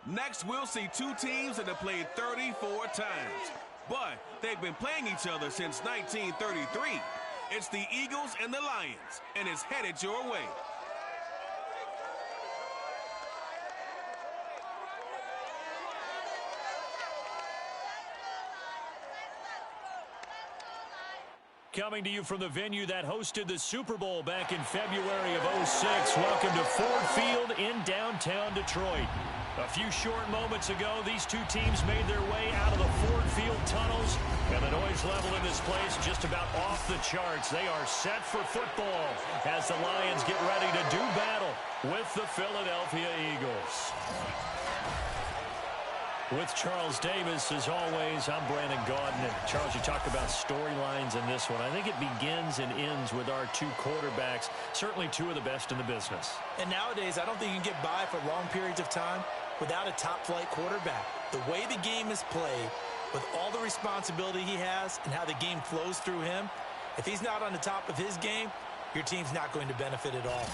Next, we'll see two teams that have played 34 times. But they've been playing each other since 1933. It's the Eagles and the Lions, and it's headed your way. Coming to you from the venue that hosted the Super Bowl back in February of '06. Welcome to Ford Field in downtown Detroit. A few short moments ago, these two teams made their way out of the Ford Field tunnels, and the noise level in this place just about off the charts. They are set for football as the Lions get ready to do battle with the Philadelphia Eagles. With Charles Davis, as always, I'm Brandon Gaudin. And Charles, you talked about storylines in this one. I think it begins and ends with our two quarterbacks, certainly two of the best in the business. And nowadays, I don't think you can get by for long periods of time without a top-flight quarterback. The way the game is played, with all the responsibility he has and how the game flows through him, if he's not on the top of his game, your team's not going to benefit at all.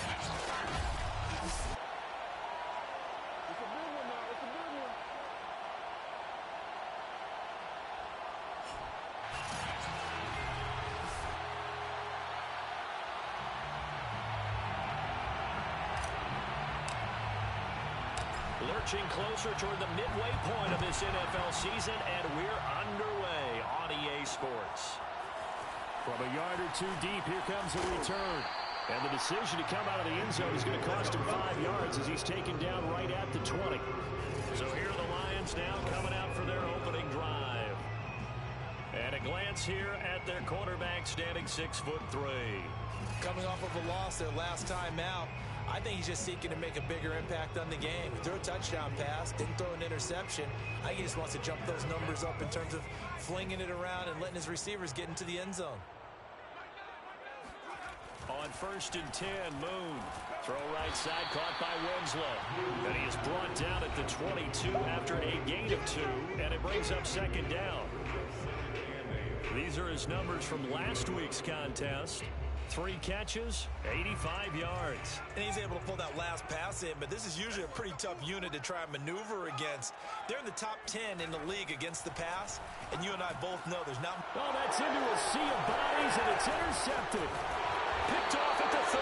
Lurching closer toward the midway point of this NFL season, and we're underway on EA Sports. From a yard or two deep, here comes a return. And the decision to come out of the end zone is going to cost him 5 yards as he's taken down right at the 20. So here are the Lions now coming out for their opening drive. And a glance here at their quarterback standing 6'3". Coming off of a loss their last time out, I think he's just seeking to make a bigger impact on the game. He threw a touchdown pass, didn't throw an interception. I think he just wants to jump those numbers up in terms of flinging it around and letting his receivers get into the end zone. On 1st and 10, Moon. Throw right side, caught by Winslow. And he is brought down at the 22 after a gain of 2, and it brings up 2nd down. These are his numbers from last week's contest. 3 catches, 85 yards. And he's able to pull that last pass in, but this is usually a pretty tough unit to try and maneuver against. They're in the top 10 in the league against the pass, and you and I both know there's not... Oh, that's into a sea of bodies, and it's intercepted. Picked off at the 30.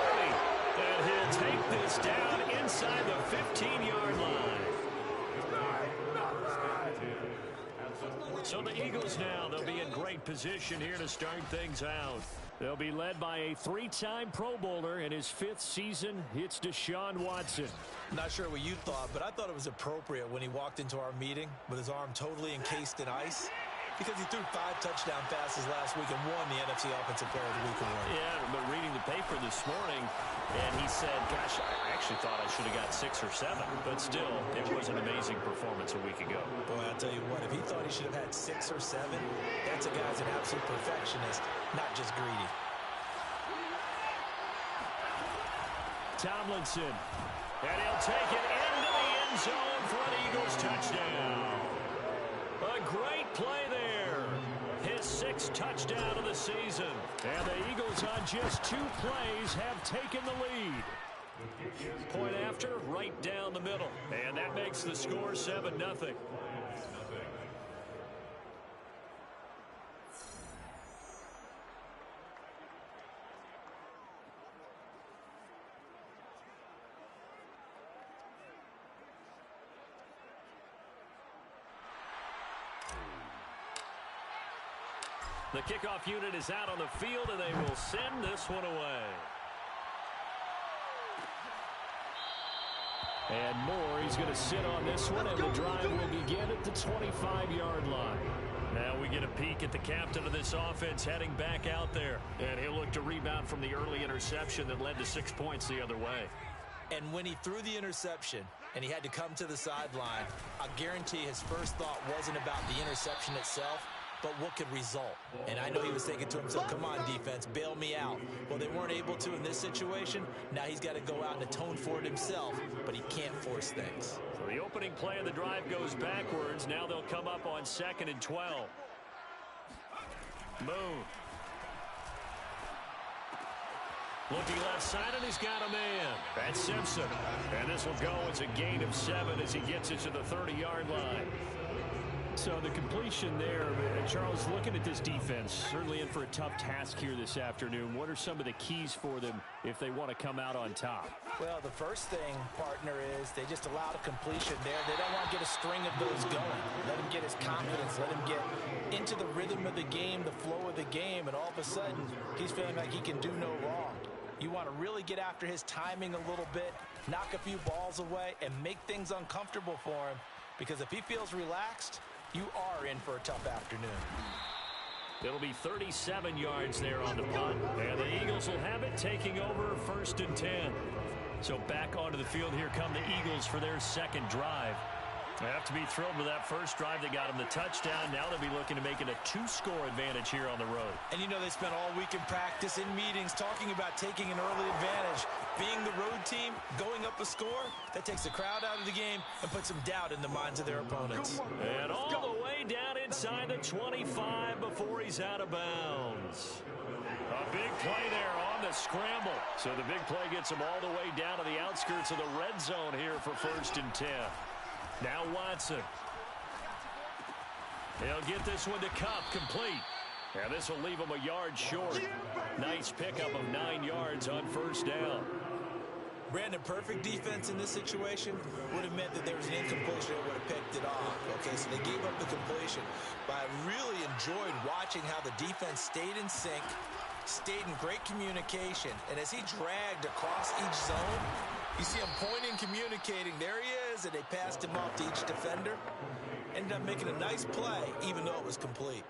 And he'll take this down inside the 15-yard line. So the Eagles now, they'll be in great position here to start things out. They'll be led by a 3-time Pro Bowler in his 5th season. It's Deshaun Watson. Not sure what you thought, but I thought it was appropriate when he walked into our meeting with his arm totally encased in ice, because he threw 5 touchdown passes last week and won the NFC Offensive Player of the Week award. Yeah, but reading the paper this morning, and he said, gosh, I actually thought I should have got 6 or 7, but still, it was an amazing performance a week ago. Boy, I'll tell you what, if he thought he should have had 6 or 7, that's a guy's an absolute perfectionist, not just greedy. Tomlinson, and he'll take it into the end zone for an Eagles touchdown. A great play there. His 6th touchdown of the season. And the Eagles on just 2 plays have taken the lead. Point after, right down the middle. And that makes the score 7-0. The kickoff unit is out on the field, and they will send this one away. And Moore, he's going to sit on this one, and the drive will begin at the 25-yard line. Now we get a peek at the captain of this offense heading back out there. And he'll look to rebound from the early interception that led to 6 points the other way. And when he threw the interception and he had to come to the sideline, I guarantee his first thought wasn't about the interception itself, but what could result. And I know he was thinking to himself, come on, defense, bail me out. Well, they weren't able to in this situation. Now he's got to go out and atone for it himself, but he can't force things. So the opening play of the drive goes backwards. Now they'll come up on 2nd and 12. Moon. Looking left side, and he's got a man. That's Simpson. And this will go as a gain of 7 as he gets it to the 30-yard line. So the completion there, Charles, looking at this defense, certainly in for a tough task here this afternoon. What are some of the keys for them if they want to come out on top? Well, the first thing, partner, is they just allowed a completion there. They don't want to get a string of those going. Let him get his confidence. Let him get into the rhythm of the game, the flow of the game, and all of a sudden, he's feeling like he can do no wrong. You want to really get after his timing a little bit, knock a few balls away, and make things uncomfortable for him, because if he feels relaxed, you are in for a tough afternoon. It'll be 37 yards there on the punt, and the Eagles will have it taking over 1st and 10. So back onto the field, here come the Eagles for their second drive. They have to be thrilled with that first drive. They got him the touchdown. Now they'll be looking to make it a 2-score advantage here on the road. And you know they spent all week in practice, in meetings, talking about taking an early advantage. Being the road team, going up a score, that takes the crowd out of the game and puts some doubt in the minds of their opponents. And all the way down inside the 25 before he's out of bounds. A big play there on the scramble. So the big play gets him all the way down to the outskirts of the red zone here for 1st and 10. Now Watson. He'll get this one to Cup, complete. And this will leave him a yard short. Nice pickup of 9 yards on 1st down. Brandon, perfect defense in this situation would have meant that there was an incompletion that would have picked it off. Okay, so they gave up the completion. But I really enjoyed watching how the defense stayed in sync, stayed in great communication. And as he dragged across each zone, you see him pointing, communicating. There he is, and they passed him off to each defender. Ended up making a nice play, even though it was complete.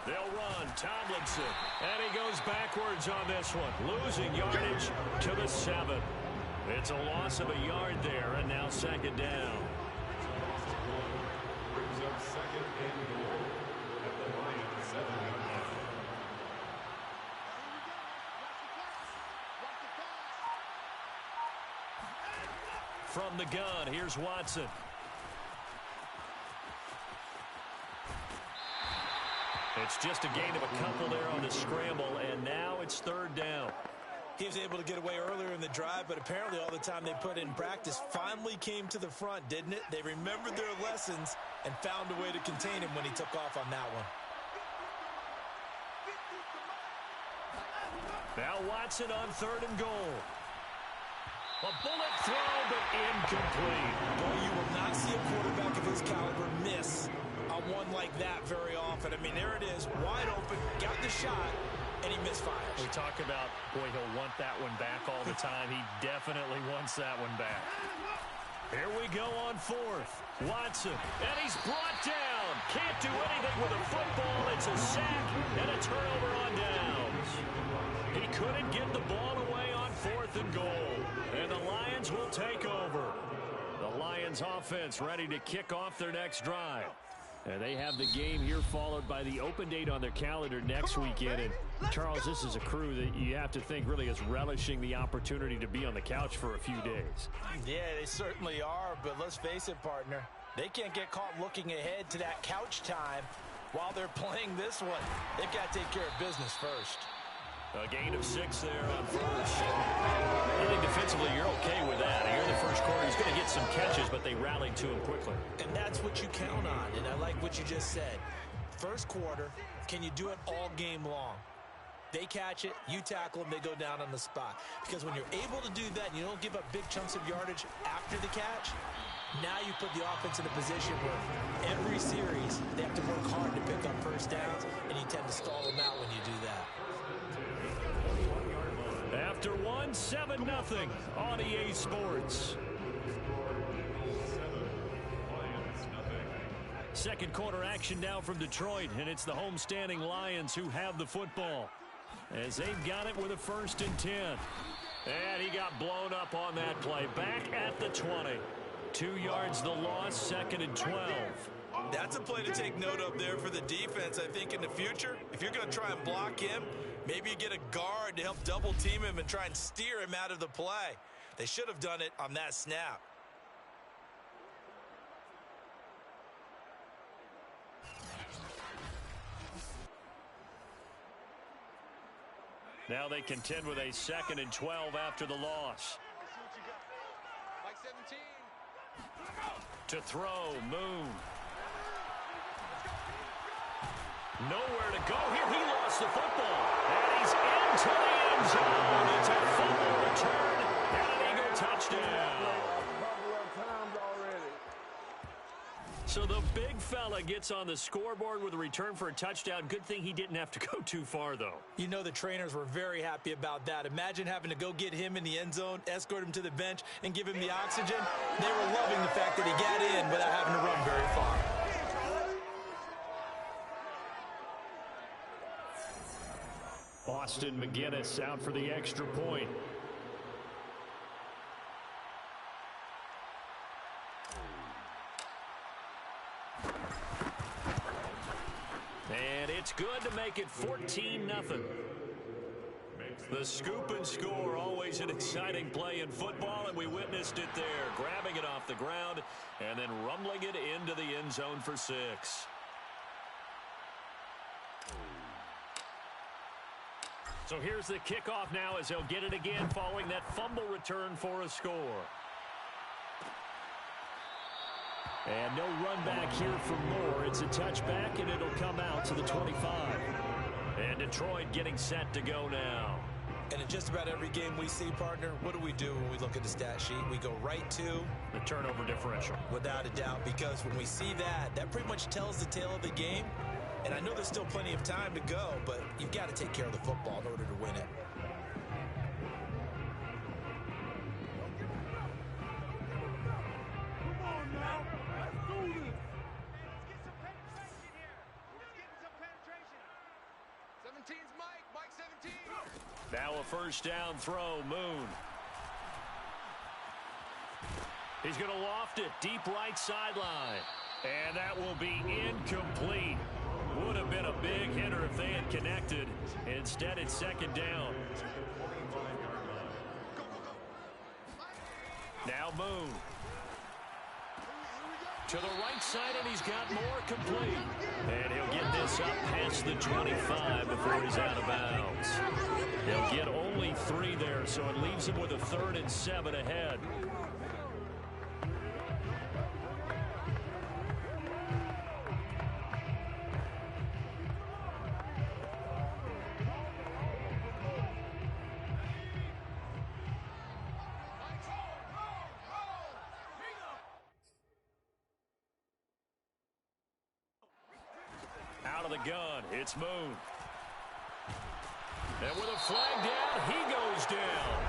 They'll run, Tomlinson, and he goes backwards on this one, losing yardage to the 7. It's a loss of a yard there, and now 2nd down. Brings up 2nd and goal at the Lions 7-yard line. From the gun, here's Watson. It's just a gain of a couple there on the scramble, and now it's 3rd down. He was able to get away earlier in the drive, but apparently all the time they put in practice finally came to the front, didn't it? They remembered their lessons and found a way to contain him when he took off on that one. Now Watson on 3rd and goal. A bullet throw, but incomplete. Boy, you will not see a quarterback of his caliber miss on one like that very often. I mean, there it is, wide open, got the shot, and he misfires. We talk about, boy, he'll want that one back all the time. He definitely wants that one back. Here we go on 4th. Watson, and he's brought down. Can't do anything with a football. It's a sack and a turnover on downs. He couldn't get the ball away on 4th and goal. And the Lions will take over. The Lions offense ready to kick off their next drive. And they have the game here followed by the open date on their calendar next weekend. And Charles, this is a crew that you have to think really is relishing the opportunity to be on the couch for a few days. Yeah, they certainly are. But let's face it, partner, they can't get caught looking ahead to that couch time while they're playing this one. They've got to take care of business first. A gain of 6 there on 1st. I think defensively you're okay with that. Here in the first quarter, he's going to get some catches, but they rallied to him quickly. And that's what you count on, and I like what you just said. First quarter, can you do it all game long? They catch it, you tackle them, they go down on the spot. Because when you're able to do that and you don't give up big chunks of yardage after the catch, now you put the offense in a position where every series they have to work hard to pick up first downs, and you tend to stall them out when you do that. After 7-0 on EA Sports. Second quarter action now from Detroit, and it's the homestanding Lions who have the football as they've got it with a 1st and 10. And he got blown up on that play. Back at the 20. 2 yards the loss, 2nd and 12. That's a play to take note of there for the defense, I think, in the future. If you're going to try and block him, maybe you get a guard to help double team him and try and steer him out of the play. They should have done it on that snap. Now they contend with a 2nd and 12 after the loss. To throw, Moon. Nowhere to go here. He lost the football. And he's into the end zone. It's a fumble return and an Eagle touchdown. So the big fella gets on the scoreboard with a return for a touchdown. Good thing he didn't have to go too far, though. You know the trainers were very happy about that. Imagine having to go get him in the end zone, escort him to the bench, and give him the oxygen. They were loving the fact that he got in without having to run very far. Austin McGinnis out for the extra point. And it's good to make it 14-0. The scoop and score, always an exciting play in football, and we witnessed it there, grabbing it off the ground and then rumbling it into the end zone for 6. So here's the kickoff now as they'll get it again following that fumble return for a score. And no run back here for Moore. It's a touchback, and it'll come out to the 25. And Detroit getting set to go now. And in just about every game we see, partner, what do we do when we look at the stat sheet? We go right to the turnover differential. Without a doubt, because when we see that, that pretty much tells the tale of the game. And I know there's still plenty of time to go, but you've got to take care of the football in order to win it. Now a first down throw, Moon. He's going to loft it deep right sideline. And that will be incomplete. Would have been a big hitter if they had connected. Instead, it's 2nd down. Now Moon. To the right side, and he's got more complete. And he'll get this up past the 25 before he's out of bounds. He'll get only 3 there, so it leaves him with a 3rd and 7 ahead. Out of the gun, it's Moon. And with a flag down, he goes down.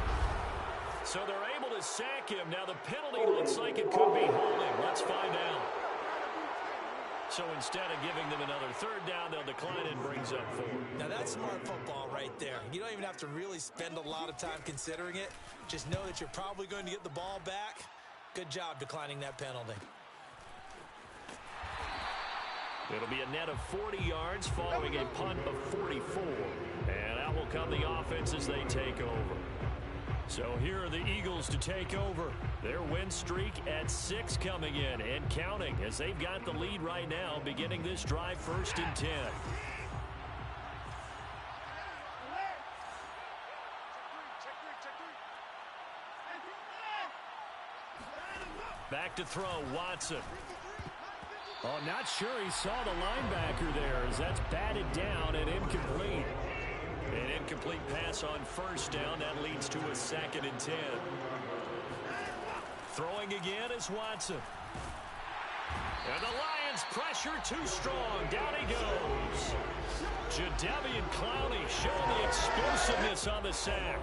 So they're able to sack him. Now the penalty looks like it could be holding. Let's find out. So instead of giving them another 3rd down, they'll decline and brings up 4. Now that's smart football right there. You don't even have to really spend a lot of time considering it. Just know that you're probably going to get the ball back. Good job declining that penalty. It'll be a net of 40 yards following a punt of 44. And out will come the offense as they take over. So here are the Eagles to take over. Their win streak at 6 coming in and counting as they've got the lead right now beginning this drive 1st and 10. Back to throw, Watson. Oh, not sure he saw the linebacker there as that's batted down and incomplete. An incomplete pass on 1st down. That leads to a 2nd and 10. Throwing again is Watson. And the Lions pressure too strong. Down he goes. Jadeveon Clowney showing the explosiveness on the sack.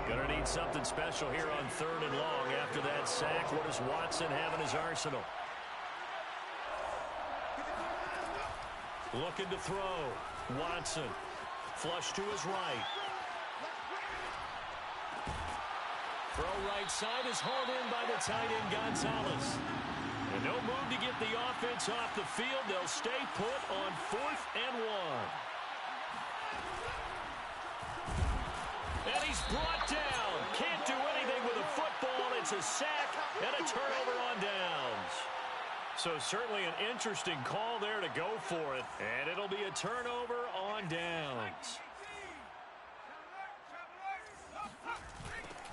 Gonna need something special here on 3rd and long after that sack. What does Watson have in his arsenal? Looking to throw. Watson. Flush to his right. Throw right side is hauled in by the tight end Gonzalez. And no move to get the offense off the field. They'll stay put on 4th and 1. And he's brought down. Can't do anything with a football. It's a sack and a turnover on downs. So certainly an interesting call there to go for it. And it'll be a turnover on downs.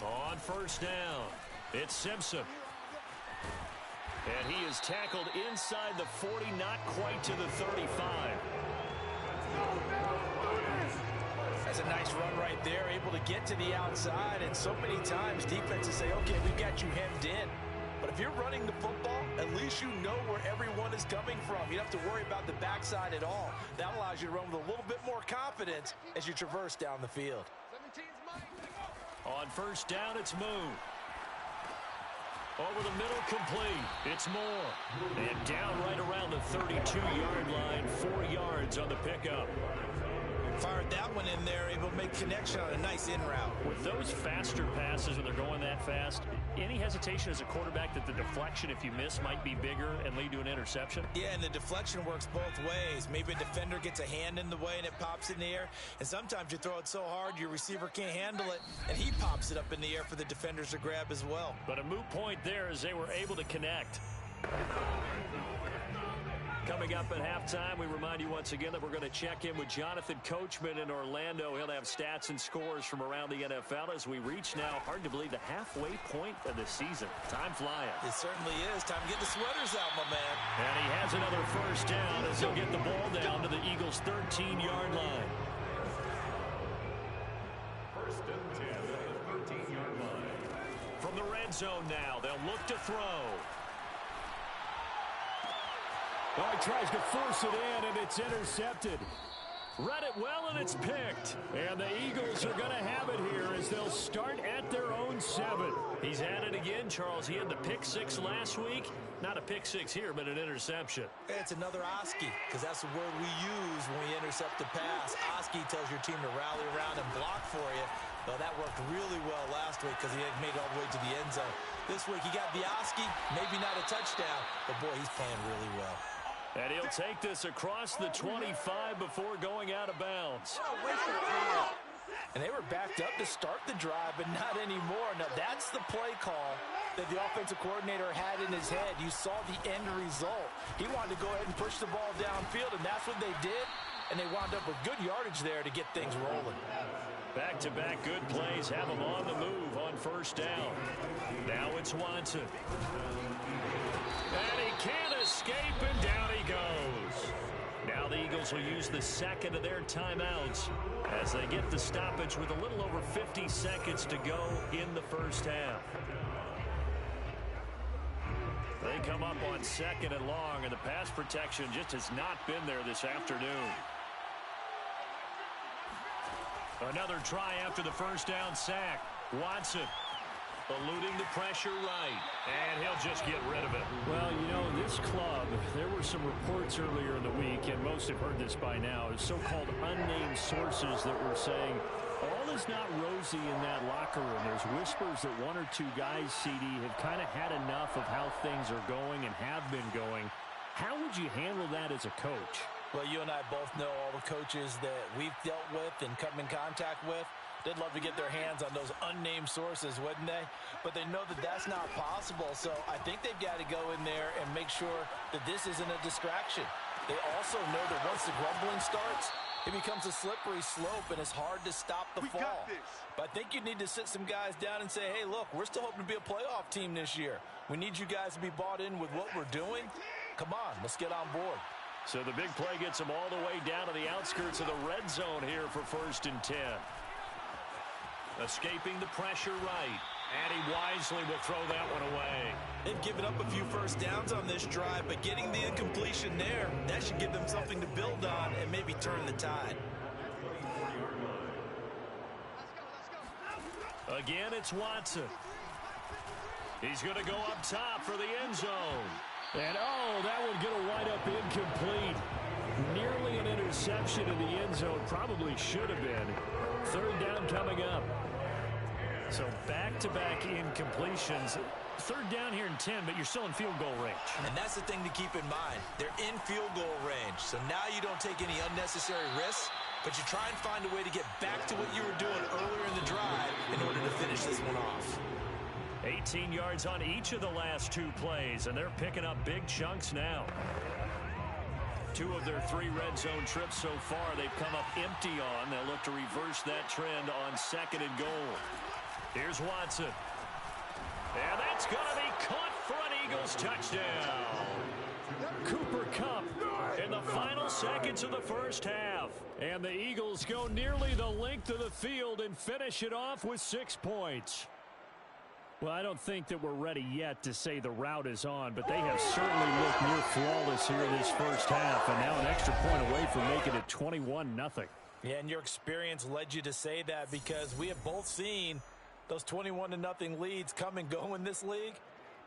On first down, it's Simpson. And he is tackled inside the 40, not quite to the 35. That's a nice run right there, able to get to the outside. And so many times defenses say, okay, we've got you hemmed in. But if you're running the football, at least you know where everyone is coming from. You don't have to worry about the backside at all. That allows you to run with a little bit more confidence as you traverse down the field. On first down, it's Moon. Over the middle, complete. It's Moore. And down right around the 32-yard line, 4 yards on the pickup. Fired that one in there, able to make connection on a nice in route. With those faster passes when they're going that fast, any hesitation as a quarterback that the deflection, if you miss, might be bigger and lead to an interception? Yeah, and the deflection works both ways. Maybe a defender gets a hand in the way and it pops in the air. And sometimes you throw it so hard your receiver can't handle it, and he pops it up in the air for the defenders to grab as well. But a moot point there as they were able to connect. Coming up at halftime, we remind you once again that we're going to check in with Jonathan Coachman in Orlando. He'll have stats and scores from around the NFL as we reach now, hard to believe, the halfway point of the season. Time flying. It certainly is. Time to get the sweaters out, my man. And he has another first down as he'll get the ball down to the Eagles' 13-yard line. First and 10 at the 13-yard line. From the red zone now, they'll look to throw. Oh, he tries to force it in, and it's intercepted. Read it well, and it's picked. And the Eagles are going to have it here as they'll start at their own 7. He's at it again, Charles. He had the pick 6 last week. Not a pick 6 here, but an interception. It's another Oski, because that's the word we use when we intercept a pass. Oski tells your team to rally around and block for you. Though that worked really well last week because he had made it all the way to the end zone. This week he got the Oski, maybe not a touchdown, but boy, he's playing really well. And he'll take this across the 25 before going out of bounds. And they were backed up to start the drive, but not anymore. Now, that's the play call that the offensive coordinator had in his head. You saw the end result. He wanted to go ahead and push the ball downfield, and that's what they did. And they wound up with good yardage there to get things rolling. Back-to-back good plays have them on the move on first down. Now it's Watson. And he can't escape, and down he goes. Now the Eagles will use the second of their timeouts as they get the stoppage with a little over 50 seconds to go in the first half. They come up on second and long, and the pass protection just has not been there this afternoon. Another try after the first down sack. Watson eluding the pressure right, and he'll just get rid of it. Well, you know, this club, there were some reports earlier in the week, and most have heard this by now, so-called unnamed sources that were saying all is not rosy in that locker room. There's whispers that 1 or 2 guys, CD, have kind of had enough of how things are going and have been going. How would you handle that as a coach? Well, you and I both know all the coaches that we've dealt with and come in contact with. They'd love to get their hands on those unnamed sources, wouldn't they? But they know that that's not possible, so I think they've got to go in there and make sure that this isn't a distraction. They also know that once the grumbling starts, it becomes a slippery slope, and it's hard to stop the fall. But I think you need to sit some guys down and say, hey, look, we're still hoping to be a playoff team this year. We need you guys to be bought in with what we're doing. Come on, let's get on board. So the big play gets them all the way down to the outskirts of the red zone here for first and 10. Escaping the pressure right. And he wisely will throw that one away. They've given up a few first downs on this drive, but getting the incompletion there, that should give them something to build on and maybe turn the tide. Again, it's Watson. He's going to go up top for the end zone. And, oh, that would get a wide-up incomplete. Nearly an interception in the end zone. Probably should have been. Third down coming up. So back-to-back incompletions. Third down here in 10, but you're still in field goal range. And that's the thing to keep in mind. They're in field goal range. So now you don't take any unnecessary risks, but you try and find a way to get back to what you were doing earlier in the drive in order to finish this one off. 18 yards on each of the last 2 plays, and they're picking up big chunks now. 2 of their 3 red zone trips so far they've come up empty on. They'll look to reverse that trend on second and goal. Here's Watson. And that's going to be caught for an Eagles touchdown. Cooper Kupp in the final seconds of the first half. And the Eagles go nearly the length of the field and finish it off with 6 points. Well, I don't think that we're ready yet to say the route is on, but they have certainly looked near flawless here in this first half, and now an extra point away from making it 21-0. Yeah, and your experience led you to say that because we have both seen those 21-0 leads come and go in this league,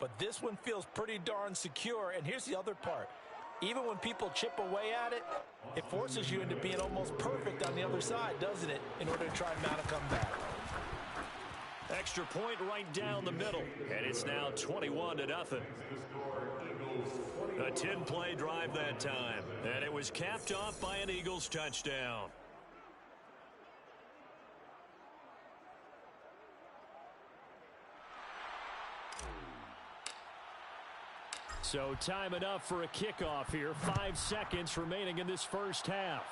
but this one feels pretty darn secure. And here's the other part. Even when people chip away at it, it forces you into being almost perfect on the other side, doesn't it, in order to try and mount a comeback. Extra point right down the middle, and it's now 21-0. A 10-play drive that time, and it was capped off by an Eagles touchdown. So time enough for a kickoff here. 5 seconds remaining in this first half.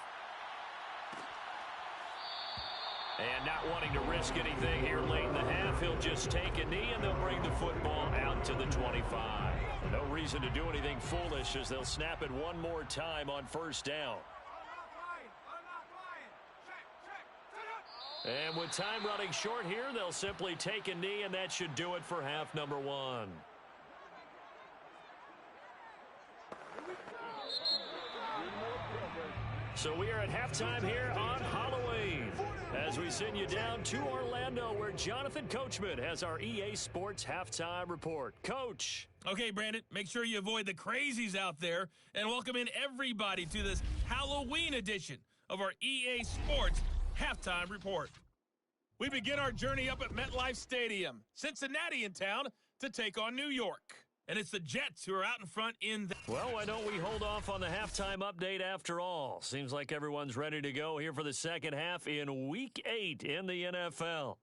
And not wanting to risk anything here late in the half, he'll just take a knee and they'll bring the football out to the 25. No reason to do anything foolish as they'll snap it one more time on first down. And with time running short here, they'll simply take a knee, and that should do it for half number 1. So we are at halftime here on Halloween as we send you down to Orlando where Jonathan Coachman has our EA Sports Halftime Report. Coach. Okay, Brandon, make sure you avoid the crazies out there and welcome in everybody to this Halloween edition of our EA Sports Halftime Report. We begin our journey up at MetLife Stadium, Cincinnati in town, to take on New York. And it's the Jets who are out in front in the... Well, why don't we hold off on the halftime update after all? Seems like everyone's ready to go here for the second half in Week 8 in the NFL.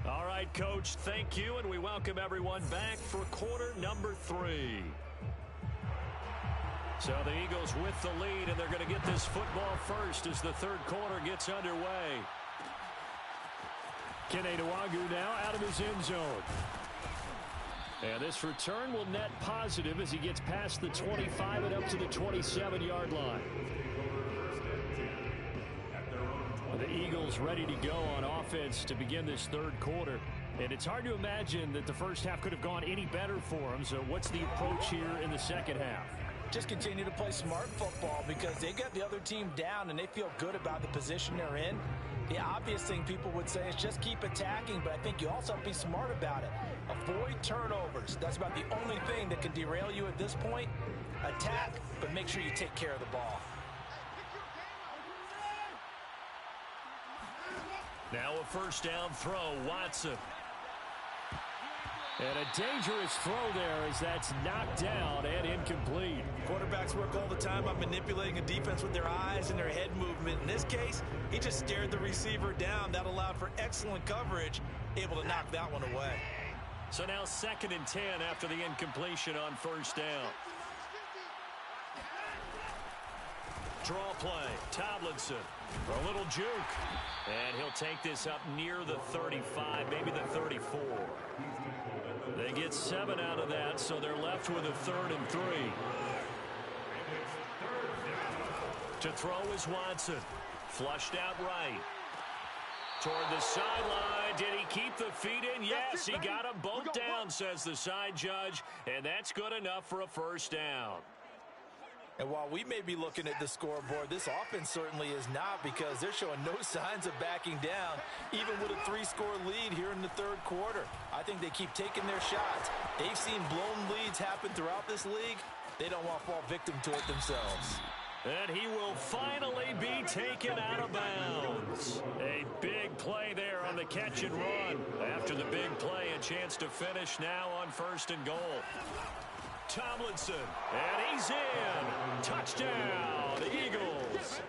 All right, Coach, thank you, and we welcome everyone back for quarter number 3. So the Eagles with the lead, and they're going to get this football first as the third quarter gets underway. Kene Nwangwu now out of his end zone. And this return will net positive as he gets past the 25 and up to the 27-yard line. The Eagles ready to go on offense to begin this third quarter. And it's hard to imagine that the first half could have gone any better for them. So what's the approach here in the second half? Just continue to play smart football because they got the other team down and they feel good about the position they're in. The obvious thing people would say is just keep attacking, but I think you also have to be smart about it. Avoid turnovers. That's about the only thing that can derail you at this point. Attack, but make sure you take care of the ball. Now a first down throw, Watson. And a dangerous throw there as that's knocked down and incomplete. Quarterbacks work all the time on manipulating a defense with their eyes and their head movement. In this case, he just stared the receiver down. That allowed for excellent coverage, able to knock that one away. So now 2nd and 10 after the incompletion on first down. Draw play, Tomlinson, a little juke. And he'll take this up near the 35, maybe the 34. They get 7 out of that, so they're left with a 3rd and 3. To throw is Watson. Flushed out right. Toward the sideline. Did he keep the feet in? Yes, he got them both down, says the side judge. And that's good enough for a first down. And while we may be looking at the scoreboard, this offense certainly is not because they're showing no signs of backing down, even with a 3-score lead here in the third quarter. I think they keep taking their shots. They've seen blown leads happen throughout this league. They don't want to fall victim to it themselves. And he will finally be taken out of bounds. A big play there on the catch and run. After the big play, a chance to finish now on 1st and goal. Tomlinson, and he's in. Touchdown, Eagles.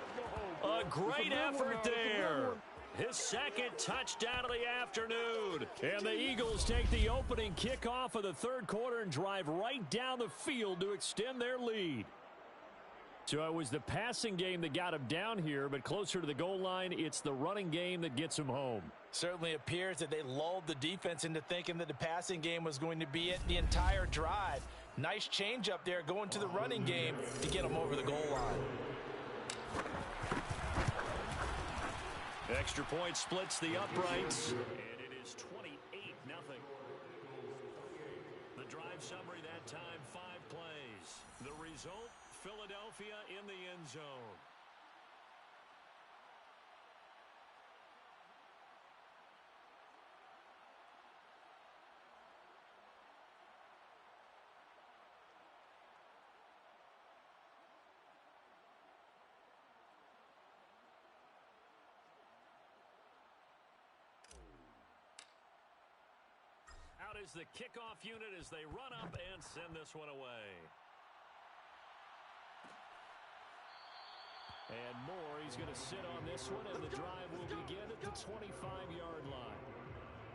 A great effort there. His 2nd touchdown of the afternoon. And the Eagles take the opening kickoff of the third quarter and drive right down the field to extend their lead. So it was the passing game that got him down here, but closer to the goal line, it's the running game that gets him home. Certainly appears that they lulled the defense into thinking that the passing game was going to be it the entire drive. Nice change up there going to the running game to get him over the goal line. Extra point splits the uprights. And it is 28-0. The drive summary that time, 5 plays. The result, Philadelphia in the end zone. Out is the kickoff unit as they run up and send this one away. And Moore, he's going to sit on this one, and the drive will begin at the 25-yard line.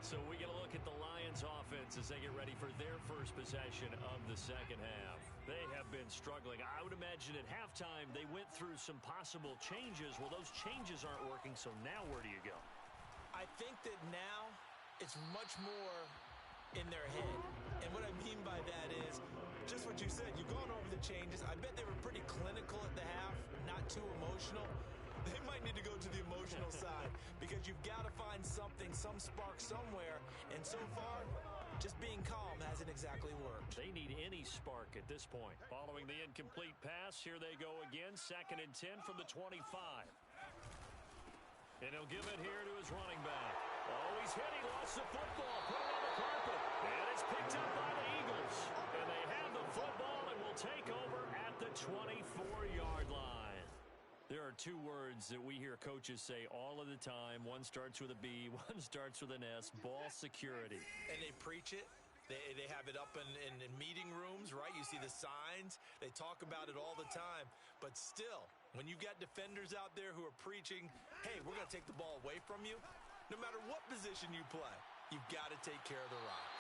So we get a look at the Lions offense as they get ready for their first possession of the second half. They have been struggling. I would imagine at halftime they went through some possible changes. Well, those changes aren't working, so now where do you go? I think that now it's much more in their head. And what I mean by that is just what you said. You've gone over the changes. I bet they were pretty clinical at the half, not too emotional. They might need to go to the emotional side because you've got to find something, some spark somewhere. And so far, just being calm hasn't exactly worked. They need any spark at this point. Following the incomplete pass, here they go again. 2nd and 10 from the 25. And he'll give it here to his running back. Oh, he's hit. He lost the football. Put it on the carpet. And it's picked up by the Eagles. And they have the football and will take over at the 24-yard line. There are 2 words that we hear coaches say all of the time. One starts with a B, one starts with an S. Ball security. And they preach it. They have it up in meeting rooms, right? You see the signs. They talk about it all the time. But still, when you've got defenders out there who are preaching, hey, we're going to take the ball away from you, no matter what position you play, you've got to take care of the rock.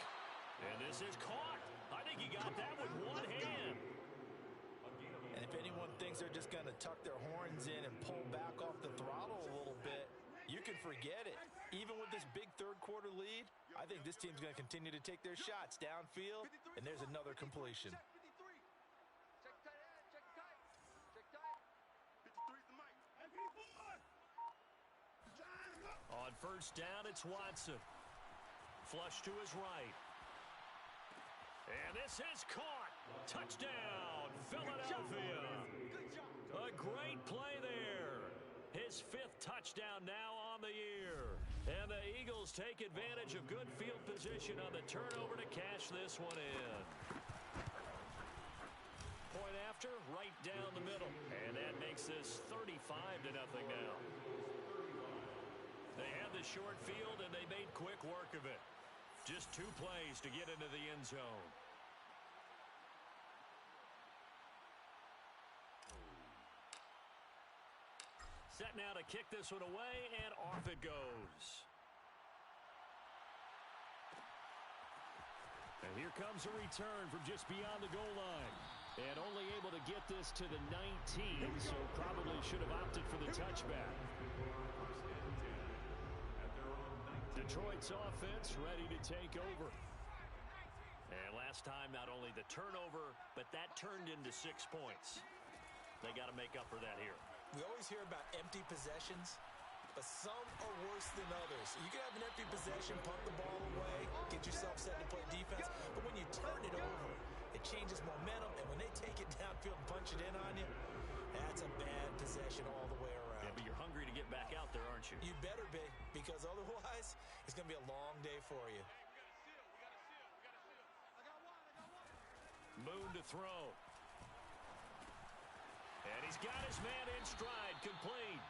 And this is caught. I think he got that with one hand. And if anyone thinks they're just going to tuck their horns in and pull back off the throttle a little bit, you can forget it. Even with this big third-quarter lead, I think this team's going to continue to take their shots downfield, and there's another completion. On first down, it's Watson. Flush to his right. And this is caught. Touchdown, Philadelphia. A great play there. His 5th touchdown now on the year. And the Eagles take advantage of good field position on the turnover to cash this one in. Point after, right down the middle. And that makes this 35-0 now. They had the short field, and they made quick work of it. Just 2 plays to get into the end zone. Set now to kick this one away, and off it goes. And here comes a return from just beyond the goal line. And only able to get this to the 19, so probably should have opted for the touchback. Detroit's offense ready to take over. And last time, not only the turnover, but that turned into 6 points. They got to make up for that here. We always hear about empty possessions, but some are worse than others. You can have an empty possession, punt the ball away, get yourself set to play defense, but when you turn it over, it changes momentum, and when they take it downfield and punch it in on you, that's a bad possession all the way around. Yeah, but you're hungry to get back out there, aren't you? You better be, because otherwise, it's going to be a long day for you. Moon to throw. And he's got his man in stride, complete.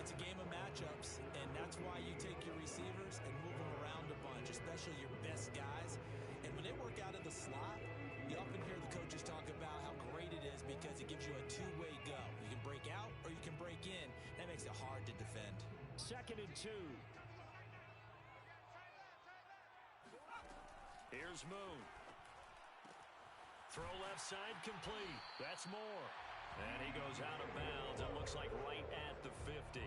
It's a game of matchups, and that's why you take your receivers and move them around a bunch, especially your best guys. And when they work out of the slot, you often hear the coaches talk about how great it is because it gives you a 2-way go. You can break out or you can break in. That makes it hard to defend. 2nd and 2. Here's Moon. Throw left side complete. That's more. And he goes out of bounds. It looks like right at the 50.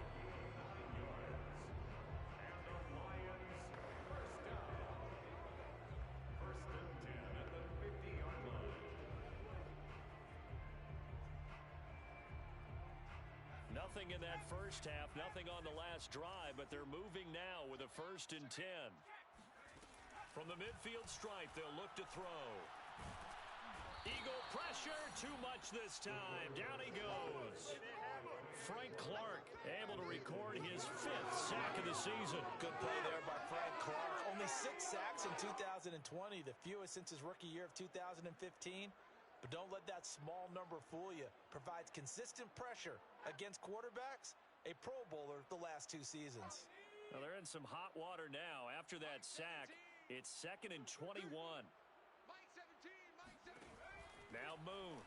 Nothing in that first half, nothing on the last drive, but they're moving now with a 1st and 10. From the midfield stripe, they'll look to throw. Eagle pressure, too much this time. Down he goes. Frank Clark able to record his 5th sack of the season. Good play there by Frank Clark. Only 6 sacks in 2020, the fewest since his rookie year of 2015. But don't let that small number fool you. Provides consistent pressure against quarterbacks. A Pro Bowler the last 2 seasons. Well, they're in some hot water now. After that sack, it's 2nd and 21. Now Moon.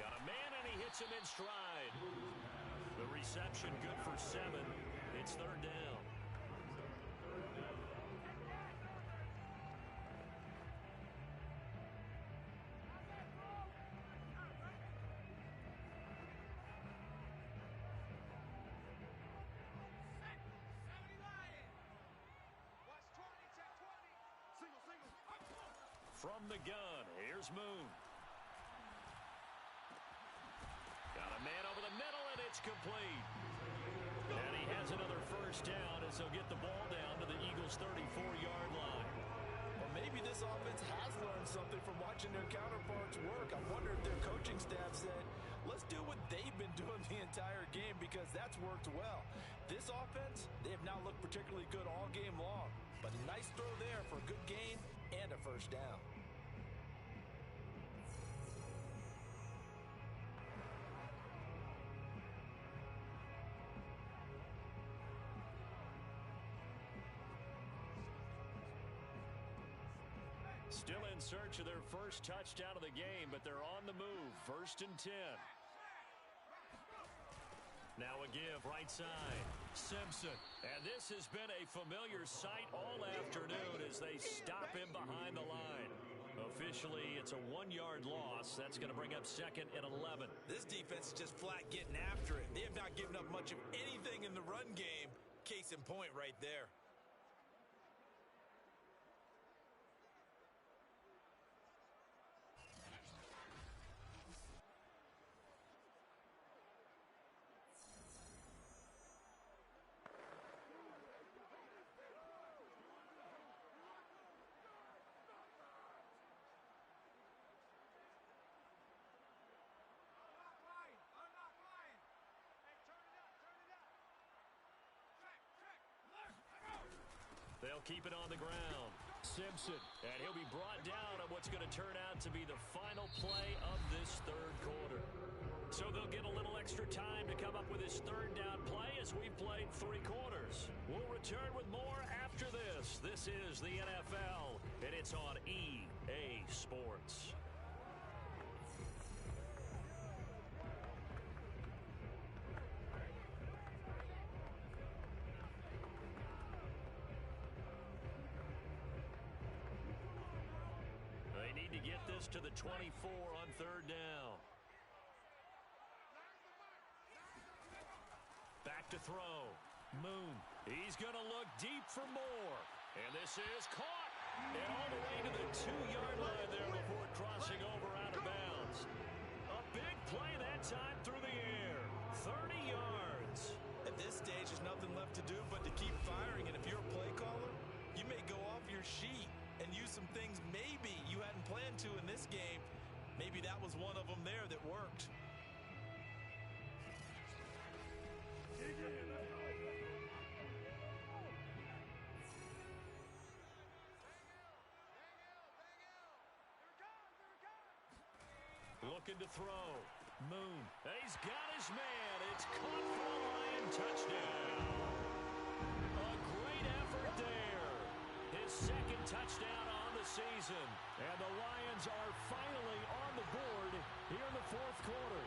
Got a man, and he hits him in stride. The reception good for 7. It's 3rd down. From the gun, here's Moon. Got a man over the middle, and it's complete. And he has another 1st down as he'll get the ball down to the Eagles' 34-yard line. Well, maybe this offense has learned something from watching their counterparts work. I wonder if their coaching staff said, let's do what they've been doing the entire game, because that's worked well. This offense, they have not looked particularly good all game long. But a nice throw there for a good gain and a 1st down. Still in search of their 1st touchdown of the game, but they're on the move. 1st and 10. Now a give right side. Simpson. And this has been a familiar sight all afternoon as they stop him behind the line. Officially, it's a 1-yard loss. That's going to bring up 2nd and 11. This defense is just flat getting after it. They have not given up much of anything in the run game. Case in point right there. They'll keep it on the ground. Simpson, and he'll be brought down on what's going to turn out to be the final play of this 3rd quarter. So they'll get a little extra time to come up with this 3rd down play as we've played 3 quarters. We'll return with more after this. This is the NFL, and it's on EA Sports. To get this to the 24 on 3rd down. Back to throw. Moon. He's going to look deep for more. And this is caught. And all the way to the 2-yard line there before crossing over out of bounds. A big play that time through the air. 30 yards. At this stage, there's nothing left to do but to keep firing. And if you're a play caller, you may go off your sheet and use some things maybe you hadn't planned to in this game. Maybe that was one of them there that worked. Looking to throw. Moon. He's got his man. It's caught for a Lion touchdown. A great effort there. His 2nd touchdown on the season. And the Lions are finally on the board here in the 4th quarter.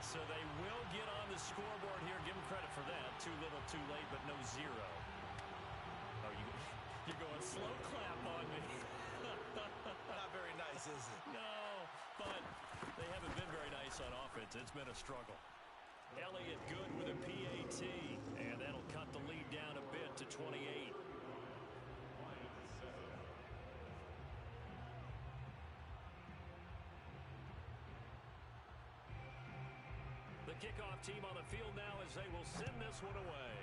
So they will get on the scoreboard here. Give them credit for that. Too little, too late, but no 0. Oh, you're going slow clap on me. Not very nice, is it? No, but they haven't been very nice on offense. It's been a struggle. Elliott good with a PAT, and that'll cut the lead down a bit to 28. The kickoff team on the field now as they will send this one away.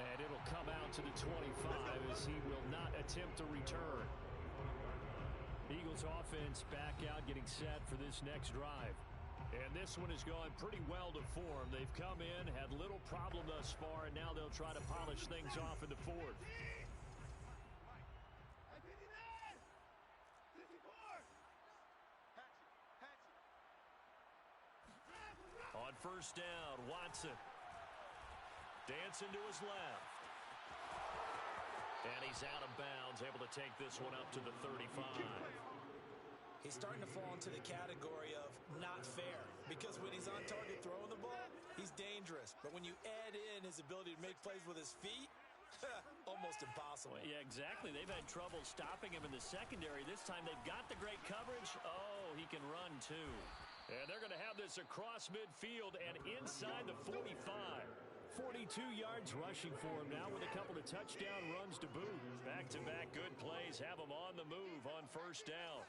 And it'll come out to the 25 as he will not attempt to return. Eagles offense back out getting set for this next drive. And this one has gone pretty well to form. They've come in, had little problem thus far, and now they'll try to polish things off in the fourth. On first down, Watson. Dancing to his left. And he's out of bounds, able to take this one up to the 35. He's starting to fall into the category of not fair, because when he's on target throwing the ball, he's dangerous. But when you add in his ability to make plays with his feet, almost impossible. Well, yeah, exactly. They've had trouble stopping him in the secondary. This time they've got the great coverage. Oh, he can run too. And they're going to have this across midfield and inside the 45. 42 yards rushing for him now with a couple of touchdown runs to boot. Back-to-back good plays have him on the move on first down.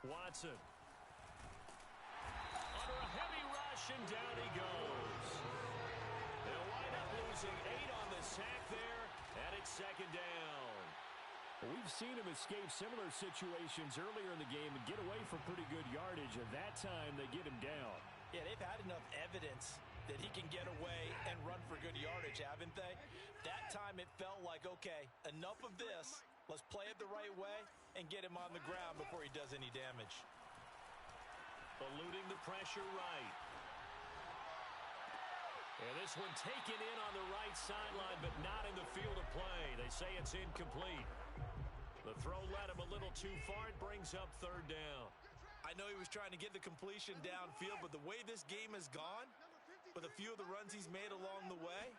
Watson. Under a heavy rush, and down he goes. They'll wind up losing 8 on the sack there, and it's second down. We've seen him escape similar situations earlier in the game and get away from pretty good yardage, and that time they get him down. Yeah, they've had enough evidence that he can get away and run for good yardage, haven't they? That time it felt like, okay, enough of this. Let's play it the right way and get him on the ground before he does any damage. Eluding the pressure right. And this one taken in on the right sideline, but not in the field of play. They say it's incomplete. The throw led him a little too far. It brings up third down. I know he was trying to get the completion downfield, but the way this game has gone, with a few of the runs he's made along the way,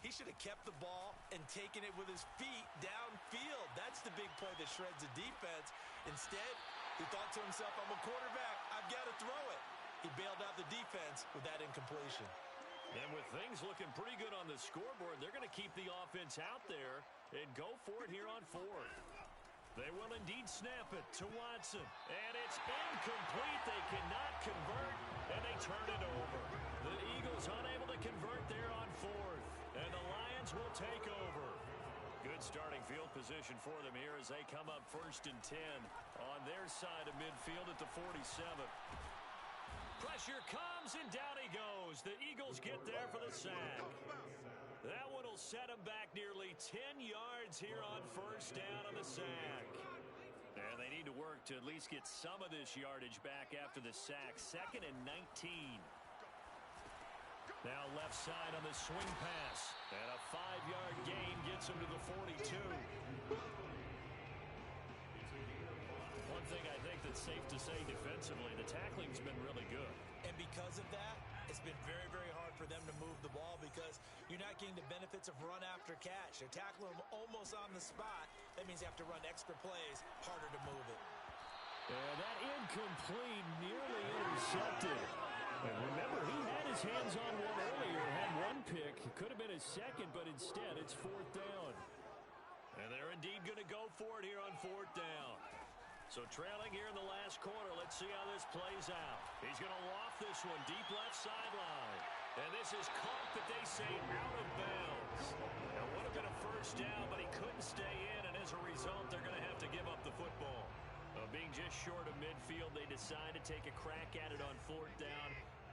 he should have kept the ball and taken it with his feet downfield. That's the big play that shreds the defense. Instead, he thought to himself, I'm a quarterback. I've got to throw it. He bailed out the defense with that incompletion. And with things looking pretty good on the scoreboard, they're going to keep the offense out there and go for it here on fourth. They will indeed snap it to Watson. And it's incomplete. They cannot convert, and they turn it over. The Eagles unable to convert there on fourth. And the Lions will take over. Good starting field position for them here as they come up 1st and 10 on their side of midfield at the 47. Pressure comes, and down he goes. The Eagles get there for the sack. That one will set him back nearly 10 yards here on first down on the sack. And they need to work to at least get some of this yardage back after the sack. 2nd and 19. Now left side on the swing pass. And a 5-yard gain gets him to the 42. One thing I think that's safe to say defensively, the tackling's been really good. And because of that, it's been very, very hard for them to move the ball because you're not getting the benefits of run after catch. They're tackling them almost on the spot. That means you have to run extra plays, harder to move it. And that incomplete, nearly intercepted. And remember, he had his hands on one earlier, had one pick. It could have been his second, but instead it's 4th down. And they're indeed going to go for it here on 4th down. So trailing here in the last quarter, let's see how this plays out. He's going to loft this one deep left sideline. And this is caught, but they say out of bounds. It would have been a first down, but he couldn't stay in, and as a result, they're going to have to give up the football. Being just short of midfield, they decide to take a crack at it on 4th down.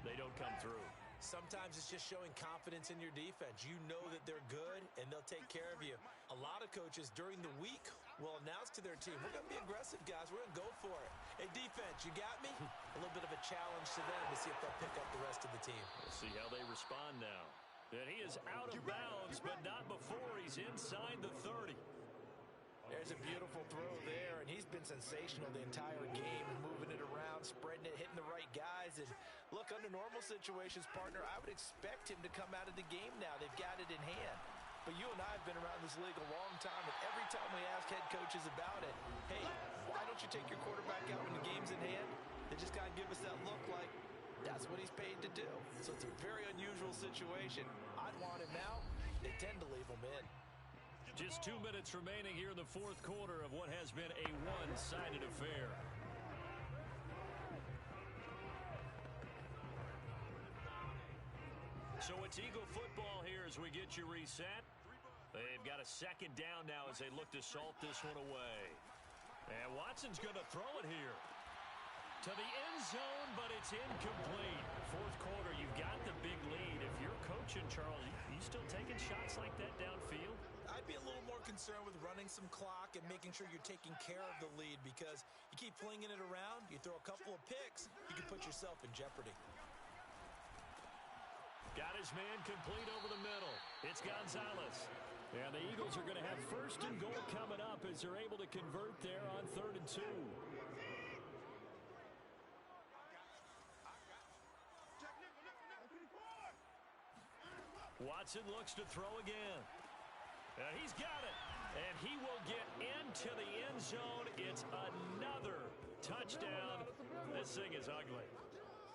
They don't come through. Sometimes it's just showing confidence in your defense. You know that they're good, and they'll take care of you. A lot of coaches during the week will announce to their team, we're going to be aggressive, guys. We're going to go for it. Hey, defense, you got me? A little bit of a challenge to them to see if they'll pick up the rest of the team. We'll see how they respond now. And he is out of bounds, but not before he's inside the 30. There's a beautiful throw there, and he's been sensational the entire game, moving it around, spreading it, hitting the right guys. And Look, under normal situations, partner, I would expect him to come out of the game now. They've got it in hand. But you and I have been around this league a long time, and every time we ask head coaches about it, hey, why don't you take your quarterback out when the game's in hand? They just got to give us that look like that's what he's paid to do. So it's a very unusual situation. I'd want him now. They tend to leave him in. Just 2 minutes remaining here in the fourth quarter of what has been a one-sided affair. So it's Eagle football here as we get you reset. They've got a second down now as they look to salt this one away. And Watson's going to throw it here to the end zone, but it's incomplete. Fourth quarter, you've got the big lead. If you're coaching, Charles, you still taking shots like that downfield? I'd be a little more concerned with running some clock and making sure you're taking care of the lead, because you keep flinging it around, you throw a couple of picks, you can put yourself in jeopardy. Got his man complete over the middle. It's Gonzalez. And the Eagles are going to have first and goal coming up as they're able to convert there on 3rd and 2. Watson looks to throw again. And he's got it. And he will get into the end zone. It's another touchdown. This thing is ugly.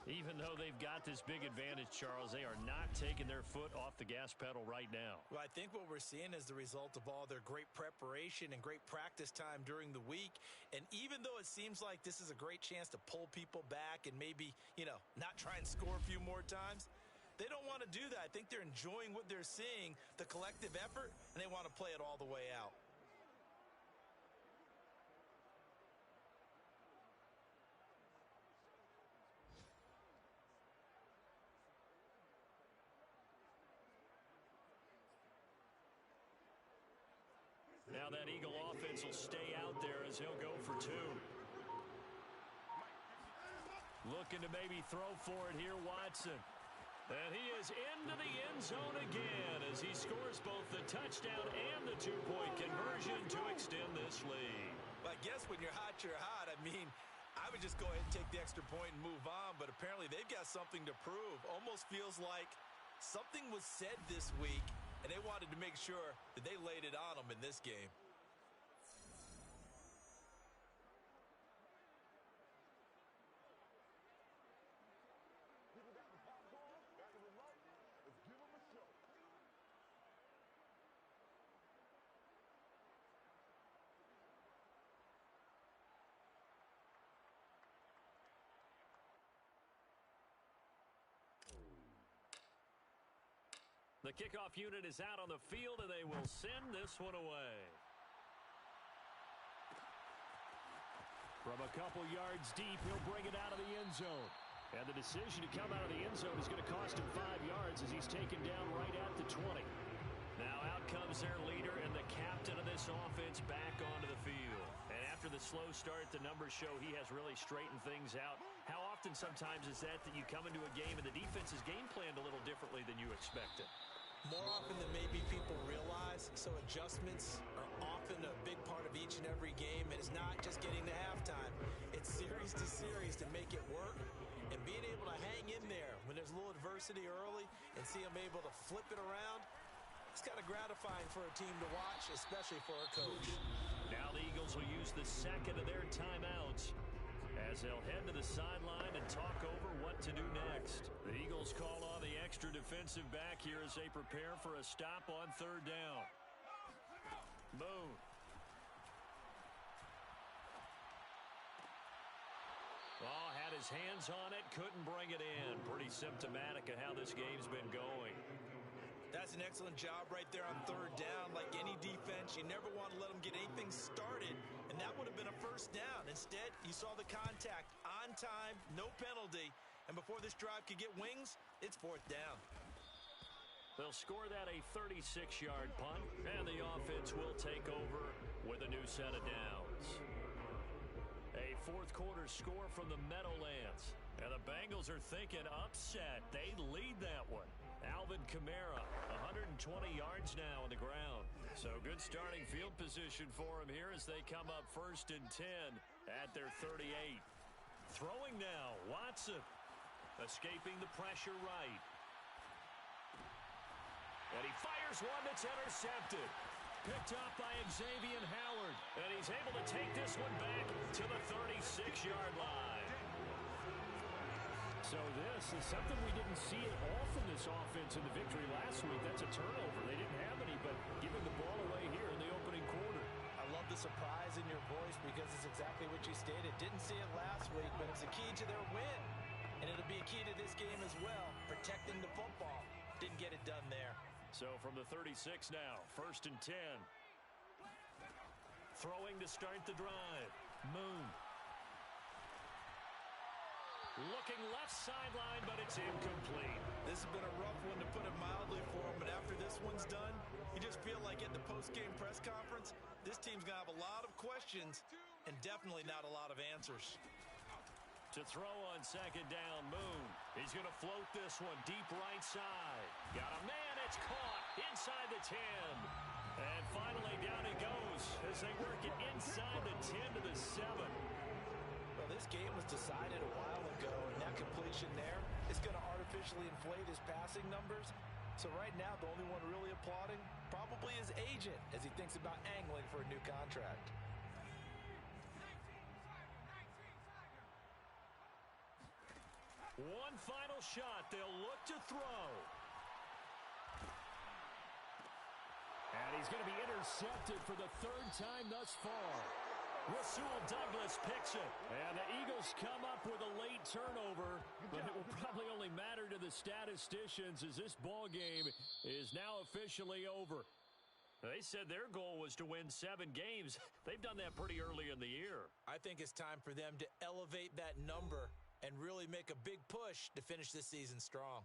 Even though they've got this big advantage, Charles, they are not taking their foot off the gas pedal right now. Well, I think what we're seeing is the result of all their great preparation and great practice time during the week. And even though it seems like this is a great chance to pull people back and maybe, not try and score a few more times, they don't want to do that. I think they're enjoying what they're seeing, the collective effort, and they want to play it all the way out. Now that Eagle offense will stay out there as he'll go for 2. Looking to maybe throw for it here, Watson. And he is into the end zone again as he scores both the touchdown and the 2-point conversion to extend this lead. Well, I guess when you're hot, you're hot. I mean, I would just go ahead and take the extra point and move on, but apparently they've got something to prove. Almost feels like something was said this week, and they wanted to make sure that they laid it on them in this game. The kickoff unit is out on the field, and they will send this one away. From a couple yards deep, he'll bring it out of the end zone. And the decision to come out of the end zone is going to cost him 5 yards as he's taken down right at the 20. Now out comes their leader and the captain of this offense back onto the field. And after the slow start, the numbers show he has really straightened things out. How often sometimes is that you come into a game and the defense is game planned a little differently than you expected? More often than maybe people realize, so adjustments are often a big part of each and every game, and it's not just getting to halftime. It's series to series to make it work, and being able to hang in there when there's a little adversity early and see them able to flip it around, it's kind of gratifying for a team to watch, especially for a coach. Now the Eagles will use the second of their timeouts as they'll head to the sideline and talk over what to do next. The Eagles call on the extra defensive back here as they prepare for a stop on 3rd down. Boom. Oh, had his hands on it, couldn't bring it in. Pretty symptomatic of how this game's been going. That's an excellent job right there on 3rd down. Like any defense, you never want to let them get anything started, and that would have been a first down. Instead, you saw the contact on time, no penalty, and before this drive could get wings, it's 4th down. They'll score that a 36-yard punt, and the offense will take over with a new set of downs. A fourth quarter score from the Meadowlands. And the Bengals are thinking upset. They lead that one. Alvin Kamara, 120 yards now on the ground. So good starting field position for him here as they come up 1st and 10 at their 38. Throwing now, Watson. Escaping the pressure right. And he fires one that's intercepted. Picked up by Xavier Howard. And he's able to take this one back to the 36-yard line. So this is something we didn't see it all from this offense in the victory last week. That's a turnover. They didn't have any, but giving the ball away here in the opening quarter. I love the surprise in your voice because it's exactly what you stated. Didn't see it last week, but it's a key to their win. And it'll be a key to this game as well, protecting the football. Didn't get it done there. So from the 36 now, 1st and 10. Throwing to start the drive. Moon. Looking left sideline, but it's incomplete. This has been a rough one, to put it mildly, for him, but after this one's done, you just feel like at the post-game press conference, this team's going to have a lot of questions and definitely not a lot of answers. To throw on 2nd down, Moon. He's going to float this one deep right side. Got a man, it's caught inside the 10. And finally down it goes as they work it inside the 10 to the 7. Well, this game was decided a while ago, and that completion there is going to artificially inflate his passing numbers. So right now, the only one really applauding probably his agent as he thinks about angling for a new contract. One final shot. They'll look to throw. And he's going to be intercepted for the 3rd time thus far. Rasul Douglas picks it. And the Eagles come up with a late turnover, but it will probably only matter to the statisticians as this ball game is now officially over. They said their goal was to win 7 games. They've done that pretty early in the year. I think it's time for them to elevate that number and really make a big push to finish this season strong.